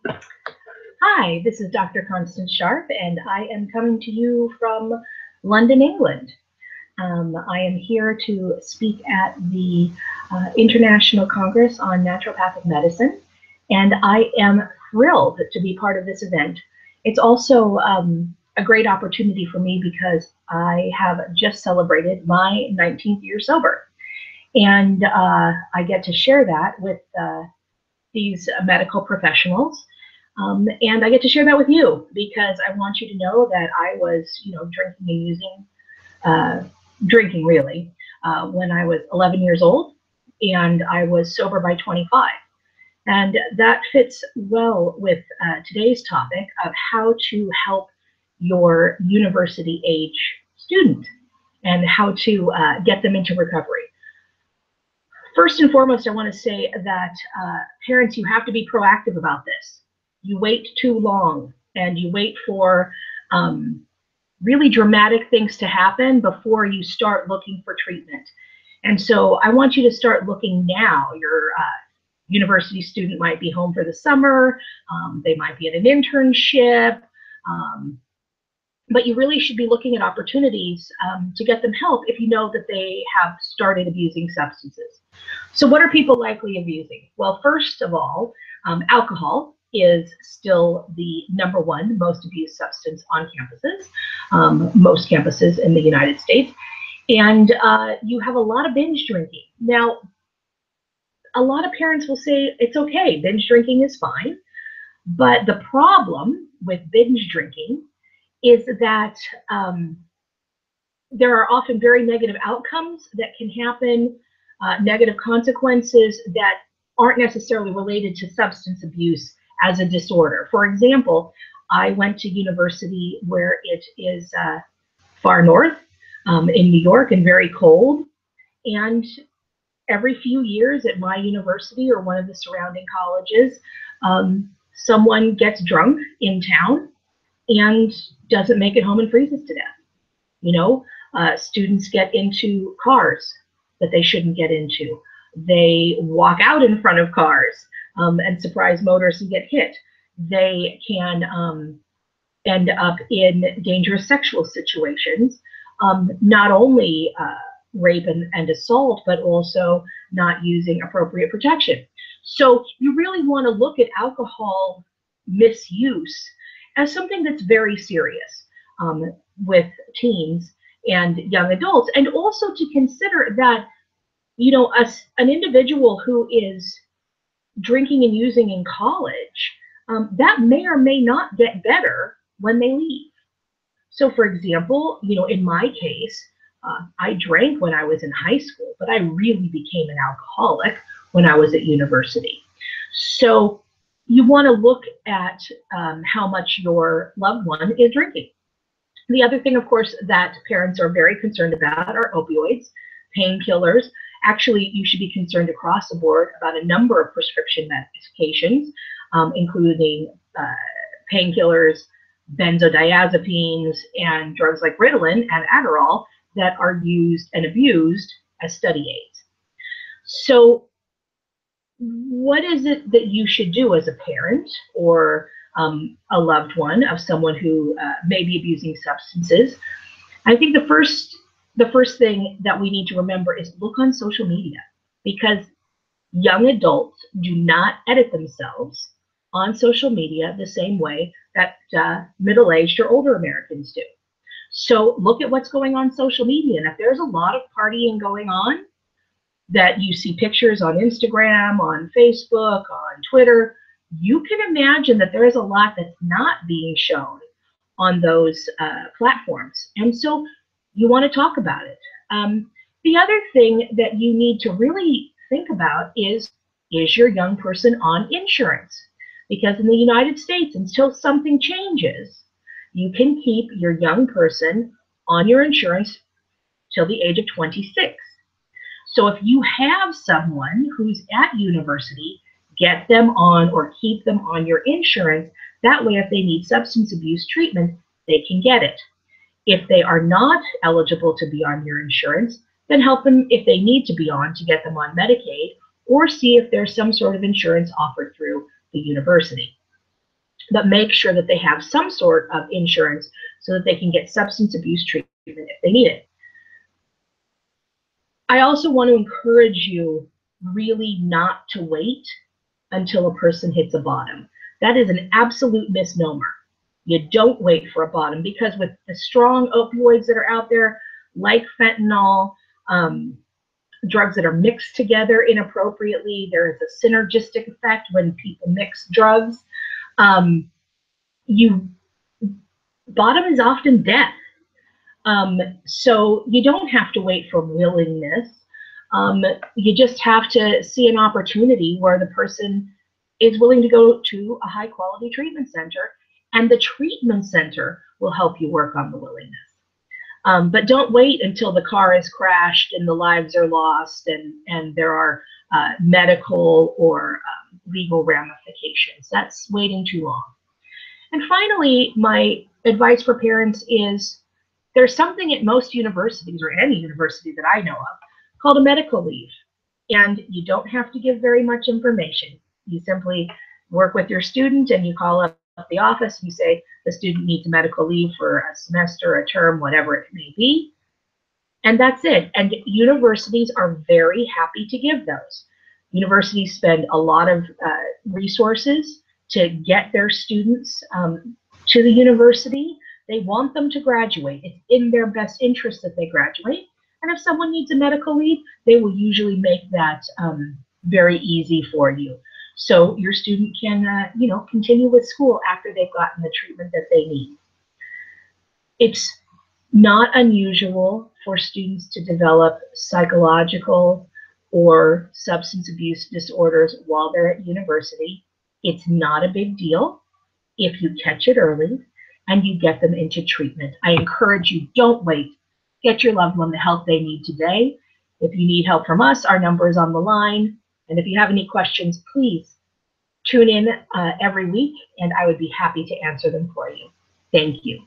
Hi, this is Dr. Constance Sharp, and I am coming to you from London, England. I am here to speak at the International Congress on Naturopathic Medicine, and I am thrilled to be part of this event. It's also a great opportunity for me because I have just celebrated my 19th year sober, and I get to share that with these medical professionals. And I get to share that with you because I want you to know that I was, drinking and using, uh, drinking really, when I was 11 years old, and I was sober by 25. And that fits well with today's topic of how to help your university age student and how to get them into recovery. First and foremost, I want to say that parents, you have to be proactive about this. You wait too long and you wait for really dramatic things to happen before you start looking for treatment. And so I want you to start looking now. Your university student might be home for the summer, they might be at an internship, um, but you really should be looking at opportunities to get them help if you know that they have started abusing substances. So what are people likely abusing? Well, first of all, alcohol is still the #1 most abused substance on campuses, most campuses in the United States. And you have a lot of binge drinking. Now, a lot of parents will say it's okay, binge drinking is fine. But the problem with binge drinking is that there are often very negative outcomes that can happen, negative consequences that aren't necessarily related to substance abuse as a disorder. For example, I went to university where it is far north in New York and very cold. And every few years at my university or one of the surrounding colleges, someone gets drunk in town and doesn't make it home and freezes to death. Students get into cars that they shouldn't get into. They walk out in front of cars and surprise motorists and get hit. They can end up in dangerous sexual situations, not only rape and assault, but also not using appropriate protection. So you really want to look at alcohol misuse as something that's very serious with teens and young adults, and also to consider that an individual who is drinking and using in college, that may or may not get better when they leave. So, for example, in my case, I drank when I was in high school, but I really became an alcoholic when I was at university. So, you want to look at how much your loved one is drinking. The other thing, of course, that parents are very concerned about are opioids, painkillers. Actually, you should be concerned across the board about a number of prescription medications, including painkillers, benzodiazepines, and drugs like Ritalin and Adderall that are used and abused as study aids. So what is it that you should do as a parent or a loved one of someone who may be abusing substances? I think the first thing that we need to remember is look on social media, because young adults do not edit themselves on social media the same way that middle-aged or older Americans do. So look at what's going on social media, and if there's a lot of partying going on that you see pictures on Instagram, on Facebook, on Twitter, you can imagine that there's a lot that's not being shown on those platforms. And so you want to talk about it. The other thing that you need to really think about is your young person on insurance? Because in the United States, until something changes, you can keep your young person on your insurance till the age of 26. So if you have someone who's at university, get them on or keep them on your insurance. That way, if they need substance abuse treatment, they can get it. If they are not eligible to be on your insurance, then help them, if they need to be on, to get them on Medicaid, or see if there's some sort of insurance offered through the university. but make sure that they have some sort of insurance so that they can get substance abuse treatment if they need it. I also want to encourage you really not to wait until a person hits a bottom. That is an absolute misnomer. You don't wait for a bottom, because with the strong opioids that are out there, like fentanyl, drugs that are mixed together inappropriately, there is a synergistic effect when people mix drugs. Bottom is often death. So you don't have to wait for willingness. You just have to see an opportunity where the person is willing to go to a high quality treatment center, and the treatment center will help you work on the willingness. But don't wait until the car is crashed and the lives are lost and there are medical or legal ramifications. That's waiting too long. And finally, my advice for parents is there's something at most universities, or any university that I know of, called a medical leave. And you don't have to give very much information. You simply work with your student and you call up the office and you say the student needs medical leave for a semester, a term, whatever it may be. And that's it. And universities are very happy to give those. Universities spend a lot of resources to get their students to the university. They want them to graduate. It's in their best interest that they graduate. And if someone needs a medical leave, they will usually make that very easy for you. So your student can, continue with school after they've gotten the treatment that they need. It's not unusual for students to develop psychological or substance abuse disorders while they're at university. It's not a big deal if you catch it early and you get them into treatment. I encourage you, don't wait. Get your loved one the help they need today. If you need help from us, our number is on the line. And if you have any questions, please tune in every week, and I would be happy to answer them for you. Thank you.